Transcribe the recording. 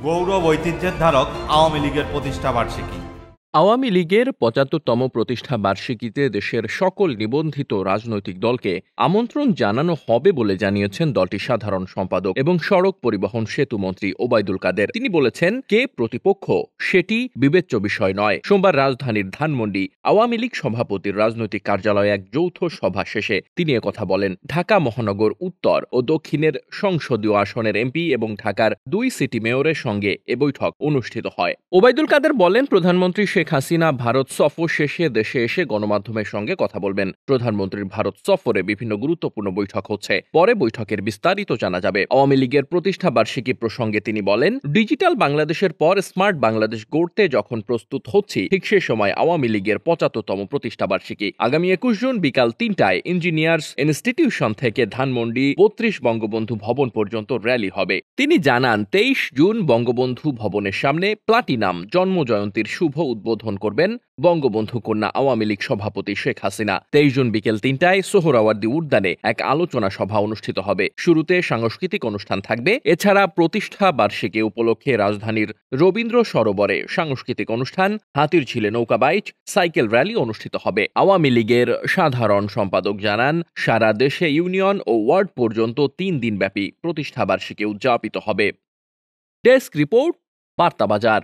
গৌরব ঐতিহ্যের ধারক আওয়ামী লীগের প্রতিষ্ঠা বার্ষিকী। আওয়ামী লীগের ৭৫তম প্রতিষ্ঠা বার্ষিকীতে দেশের সকল নিবন্ধিত রাজনৈতিক দলকে আমন্ত্রণ জানানো হবে বলে জানিয়েছেন দলটির সাধারণ সম্পাদক এবং সড়ক পরিবহন সেতু মন্ত্রী ওবায়দুল কাদের। তিনি বলেছেন, কে প্রতিপক্ষ সেটি বিবেচ্য বিষয় নয়। সোমবার রাজধানীর ধানমন্ডি আওয়ামী লীগ সভাপতির রাজনৈতিক কার্যালয়ে এক যৌথ সভা শেষে তিনি একথা বলেন। ঢাকা মহানগর উত্তর ও দক্ষিণের সংসদীয় আসনের এমপি এবং ঢাকার ২ সিটি মেয়রের সঙ্গে এ বৈঠক অনুষ্ঠিত হয়। ওবায়দুল কাদের বলেন, প্রধানমন্ত্রী শেখ হাসিনা ভারত সফর শেষে দেশে এসে গণমাধ্যমের সঙ্গে কথা বলবেন। প্রধানমন্ত্রীর ভারত সফরে বিভিন্ন গুরুত্বপূর্ণ বৈঠক হচ্ছে, পরে বৈঠকের বিস্তারিত জানা যাবে। আওয়ামী লীগের প্রতিষ্ঠা বার্ষিকী প্রসঙ্গে তিনি বলেন, ডিজিটাল বাংলাদেশের পর স্মার্ট বাংলাদেশ গড়তে যখন প্রস্তুত হচ্ছি, ঠিক সে সময় আওয়ামী লীগের ৭৫তম প্রতিষ্ঠা বার্ষিকী। আগামী ২১ জুন বিকাল ৩টায় ইঞ্জিনিয়ার্স ইনস্টিটিউশন থেকে ধানমন্ডি ৩২ বঙ্গবন্ধু ভবন পর্যন্ত র্যালি হবে। তিনি জানান, ২৩ জুন বঙ্গবন্ধু ভবনের সামনে প্লাটিনাম জন্মজয়ন্তীর শুভ উদ্বোধন করবেন বঙ্গবন্ধু কন্যা আওয়ামী লীগ সভাপতি শেখ হাসিনা। ২৩ জুন বিকেল ৩টায় সোহরাওয়ার্দী উদ্যানে এক আলোচনা সভা অনুষ্ঠিত হবে। শুরুতে সাংস্কৃতিক অনুষ্ঠান থাকবে। এছাড়া প্রতিষ্ঠা বার্ষিকী উপলক্ষে রাজধানীর রবীন্দ্র সরোবরে সাংস্কৃতিক অনুষ্ঠান, হাতির ঝিলে নৌকা বাইচ, সাইকেল র্যালি অনুষ্ঠিত হবে। আওয়ামী লীগের সাধারণ সম্পাদক জানান, সারা দেশে ইউনিয়ন ও ওয়ার্ড পর্যন্ত ৩ দিনব্যাপী প্রতিষ্ঠা বার্ষিকী উদযাপিত হবে। ডেস্ক রিপোর্ট, বার্তা বাজার।